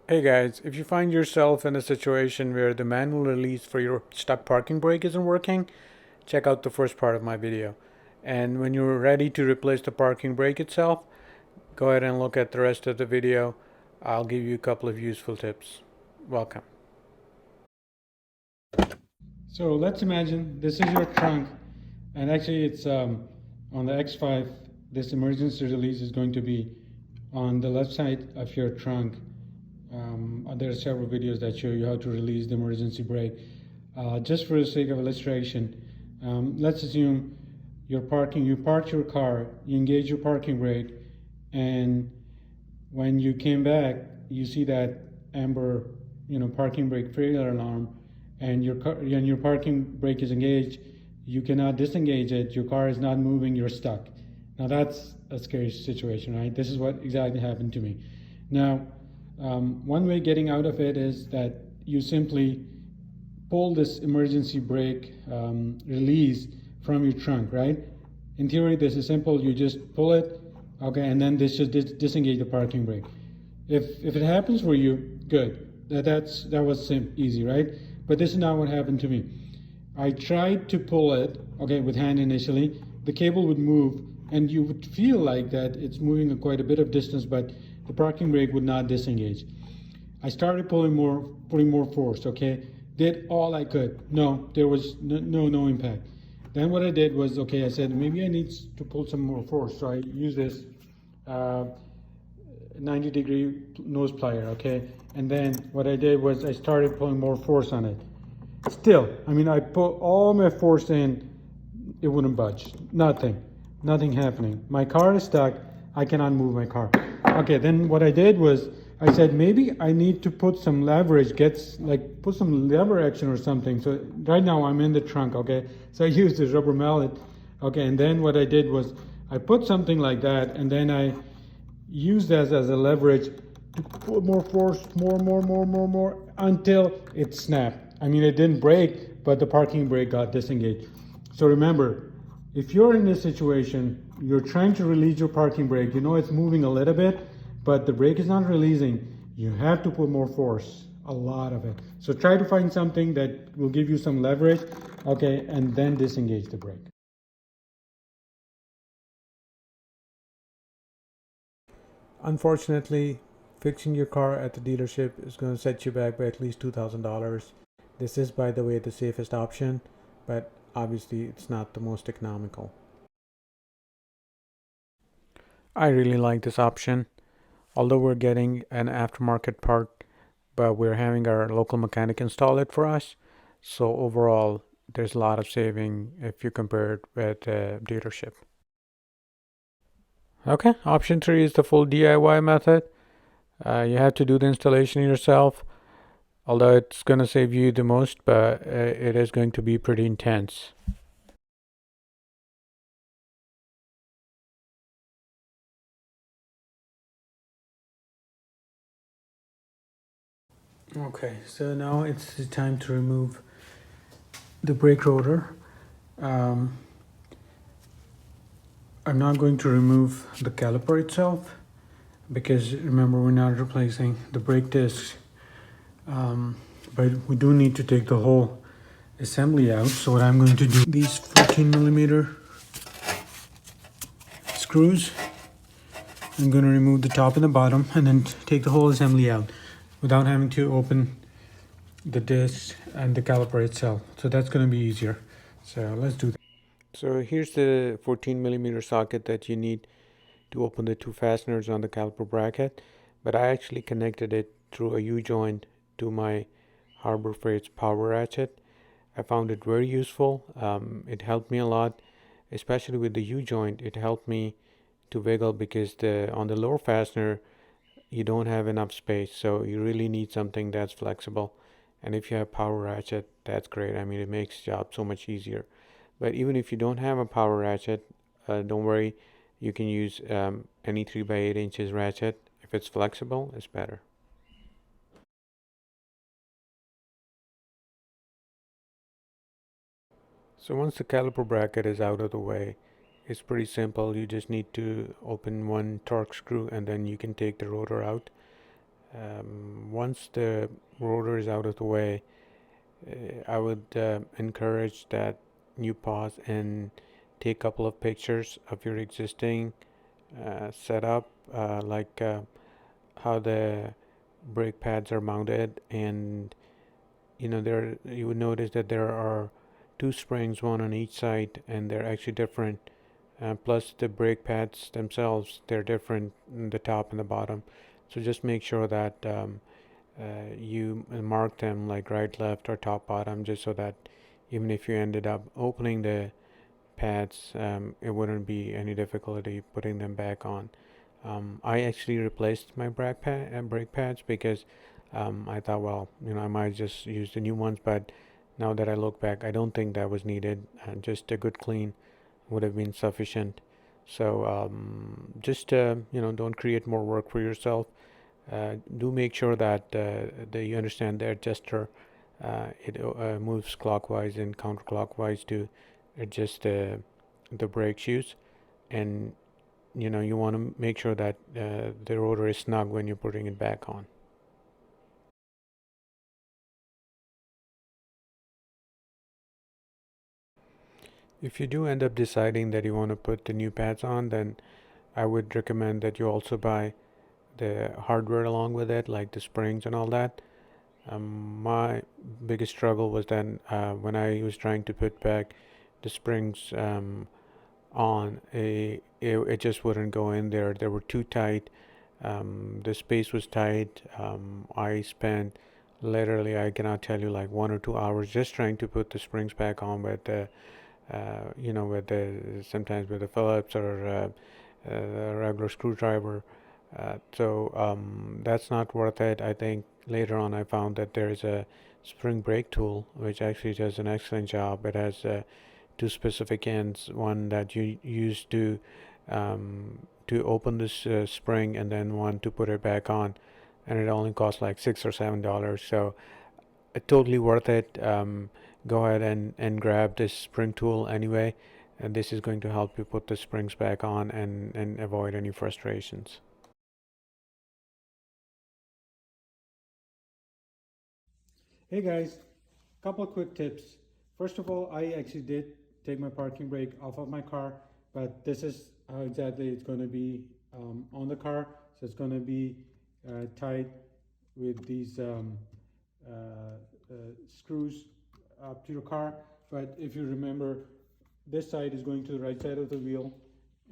Hey guys, if you find yourself in a situation where the manual release for your stuck parking brake isn't working, check out the first part of my video. And when you're ready to replace the parking brake itself, go ahead and look at the rest of the video. I'll give you a couple of useful tips. Welcome. So let's imagine this is your trunk, and actually it's on the X5. This emergency release is going to be on the left side of your trunk. There are several videos that show you how to release the emergency brake. Just for the sake of illustration, let's assume you parked your car, you engage your parking brake, and when you came back, you see that amber, parking brake failure alarm, and your parking brake is engaged. You cannot disengage it. Your car is not moving. You're stuck. Now that's a scary situation, right? This is what exactly happened to me. Now, one way getting out of it is that you simply pull this emergency brake release from your trunk, right? In theory, this is simple. You just pull it, okay, and then this should disengage the parking brake. If it happens for you, good. That was easy, right? But this is not what happened to me. I tried to pull it, okay, with hand initially. The cable would move, and you would feel like that it's moving quite a bit of distance, but the parking brake would not disengage. I started putting more force, okay? Did all I could. No, there was no impact. Then what I did was, okay, I said, maybe I need to pull some more force. So I used this 90-degree nose plier, okay? And then what I did was I started pulling more force on it. Still, I put all my force in, it wouldn't budge. Nothing happening. My car is stuck. I cannot move my car. Okay, then what I did was I said maybe I need to put some leverage, put some lever action or something. So right now I'm in the trunk, okay? So I used this rubber mallet, okay? And then what I did was I put something like that, and then I used that as a leverage to put more force, more until it snapped. It didn't break, but the parking brake got disengaged. So remember, if you're in this situation, you're trying to release your parking brake, you know it's moving a little bit, but the brake is not releasing, you have to put more force, a lot of it. So try to find something that will give you some leverage, okay, and then disengage the brake. Unfortunately, fixing your car at the dealership is going to set you back by at least $2,000. This is, by the way, the safest option, but obviously it's not the most economical. I really like this option. Although we're getting an aftermarket part, but we're having our local mechanic install it for us. So overall, there's a lot of saving if you compare it with a dealership. Okay, option 3 is the full DIY method. You have to do the installation yourself, although it's going to save you the most, but it is going to be pretty intense. Okay, so now it's the time to remove the brake rotor. Um, I'm not going to remove the caliper itself because remember we're not replacing the brake discs, but we do need to take the whole assembly out. So what I'm going to do, these 14mm screws, I'm going to remove the top and the bottom and then take the whole assembly out without having to open the disc and the caliper itself. So that's going to be easier. So let's do that. So here's the 14mm socket that you need to open the two fasteners on the caliper bracket, but I actually connected it through a U-joint to my Harbor Freight's power ratchet. I found it very useful. It helped me a lot, especially with the U-joint. It helped me to wiggle because on the lower fastener you don't have enough space, so you really need something that's flexible. And if you have power ratchet, that's great. It makes the job so much easier. But even if you don't have a power ratchet, don't worry, you can use any 3x8 inches ratchet. If it's flexible, it's better. So once the caliper bracket is out of the way, it's pretty simple. You just need to open one torque screw and then you can take the rotor out. Once the rotor is out of the way, I would encourage that you pause and take a couple of pictures of your existing setup, like how the brake pads are mounted, and there you would notice that there are two springs, one on each side, and they're actually different. Plus the brake pads themselves, they're different in the top and the bottom. So just make sure that you mark them like right, left, or top, bottom, just so that even if you ended up opening the pads, it wouldn't be any difficulty putting them back on. I actually replaced my brake pads because I thought, well, I might just use the new ones, but now that I look back, I don't think that was needed. Just a good clean would have been sufficient. So just don't create more work for yourself. Do make sure that you understand the adjuster. It moves clockwise and counterclockwise to adjust the brake shoes, and you want to make sure that the rotor is snug when you're putting it back on. If you do end up deciding that you want to put the new pads on, then I would recommend that you also buy the hardware along with it, like the springs and all that. My biggest struggle was then when I was trying to put back the springs on, it just wouldn't go in there. They were too tight. The space was tight. I spent literally, I cannot tell you, like 1 or 2 hours just trying to put the springs back on with the with the sometimes with the Phillips or a regular screwdriver. So that's not worth it. I think later on I found that there is a spring brake tool which actually does an excellent job. It has two specific ends, one that you use to open this spring, and then one to put it back on, and it only costs like $6 or $7. So totally worth it. Go ahead and grab this spring tool anyway, and this is going to help you put the springs back on and avoid any frustrations. Hey guys, couple of quick tips. First of all, I actually did take my parking brake off of my car, but this is how exactly it's going to be on the car. So it's going to be tied with these screws up to your car. But if you remember, this side is going to the right side of the wheel,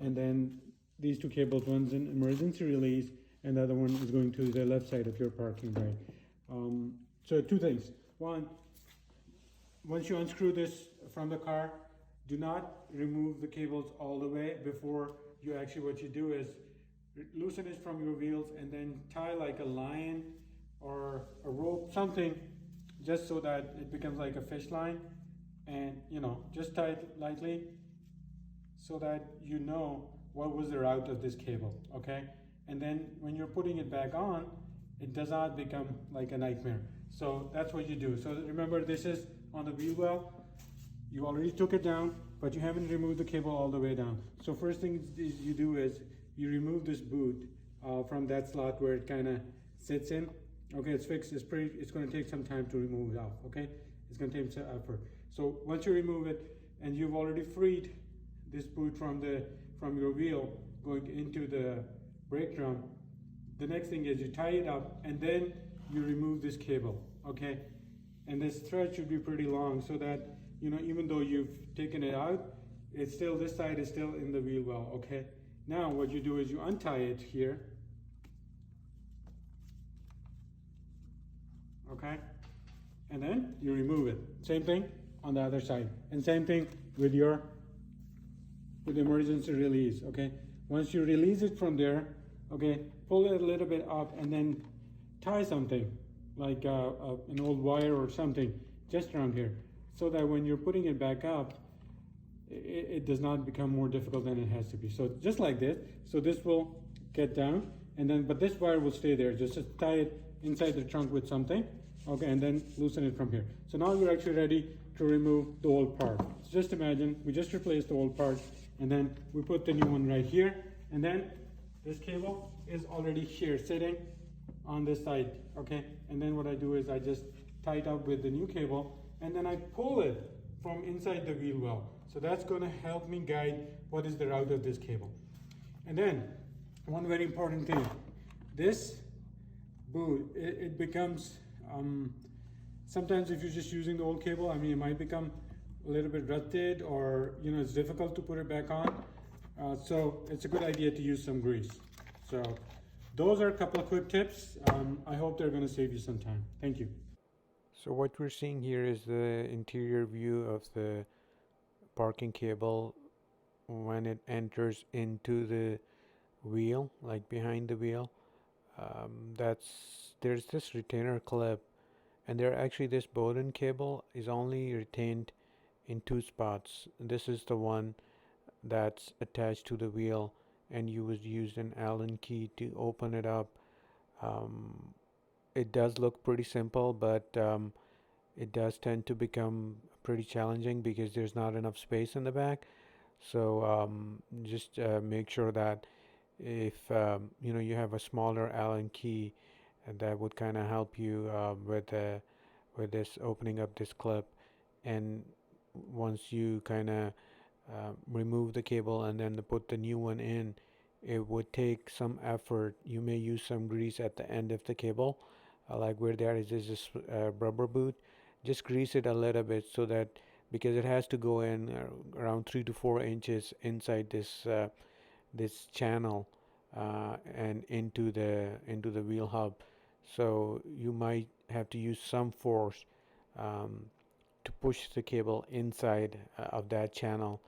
and then these two cables, one's an emergency release, and the other one is going to the left side of your parking brake. So two things. One, once you unscrew this from the car, do not remove the cables all the way before you actually, what you do is loosen it from your wheels and then tie like a line or a rope, something, just so that it becomes like a fish line, and just tie it lightly so that you know what was the route of this cable, okay? And then when you're putting it back on, it does not become like a nightmare. So that's what you do. So remember, this is on the wheel well. You already took it down, but you haven't removed the cable all the way down. So first thing you do is you remove this boot from that slot where it kind of sits in. Okay, it's fixed. It's going to take some time to remove it off. Okay, it's going to take some effort. So once you remove it, and you've already freed this boot from your wheel going into the brake drum, the next thing is you tie it up, and then you remove this cable. Okay, and this thread should be pretty long so that even though you've taken it out, it's still, this side is still in the wheel well. Okay, now what you do is you untie it here. Okay, and then you remove it. Same thing on the other side, and same thing with the emergency release. Okay, once you release it from there, okay, pull it a little bit up and then tie something like an old wire or something just around here, so that when you're putting it back up, it does not become more difficult than it has to be. So just like this. So this will get down, and then but this wire will stay there. Just tie it inside the trunk with something, okay, and then loosen it from here. So now we're actually ready to remove the old part. So just imagine we just replaced the old part, and then we put the new one right here, and then this cable is already here sitting on this side, okay? And then what I do is I just tie it up with the new cable, and then I pull it from inside the wheel well. So that's gonna help me guide what is the route of this cable. And then, one very important thing, this boot, it becomes, sometimes if you're just using the old cable, I mean, it might become a little bit rutted, or it's difficult to put it back on. So it's a good idea to use some grease. So those are a couple of quick tips. I hope they're going to save you some time. Thank you. So what we're seeing here is the interior view of the parking cable when it enters into the wheel, like behind the wheel. There's this retainer clip, and this Bowden cable is only retained in two spots. This is the one that's attached to the wheel, and you would use an Allen key to open it up. It does look pretty simple, but it does tend to become pretty challenging because there's not enough space in the back. So just make sure that if you have a smaller Allen key, that would kind of help you with this opening up this clip. And once you kind of remove the cable and then put the new one in, it would take some effort. You may use some grease at the end of the cable, like where there is this rubber boot. Just grease it a little bit, so that, because it has to go in around 3 to 4 inches inside this channel and into the wheel hub. So you might have to use some force to push the cable inside of that channel,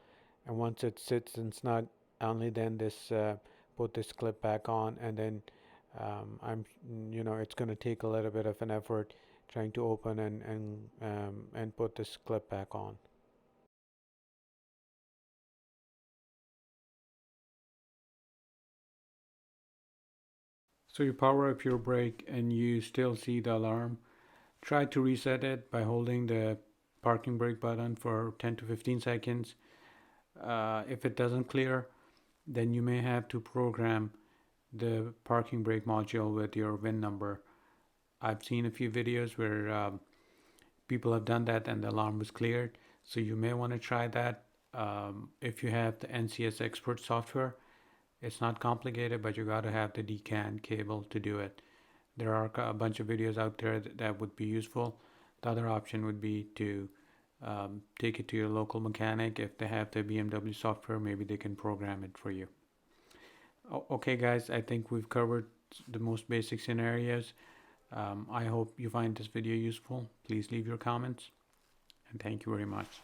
and once it sits and snug, only then put this clip back on. And then it's going to take a little bit of an effort trying to open and put this clip back on. So you power up your brake and you still see the alarm. Try to reset it by holding the parking brake button for 10 to 15 seconds. If it doesn't clear, then you may have to program the parking brake module with your VIN number. I've seen a few videos where people have done that and the alarm was cleared. So you may want to try that if you have the NCS Expert software. It's not complicated, but you got to have the DCAN cable to do it. There are a bunch of videos out there that would be useful. The other option would be to take it to your local mechanic. If they have the BMW software, maybe they can program it for you. Okay guys, I think we've covered the most basic scenarios. I hope you find this video useful. Please leave your comments, and thank you very much.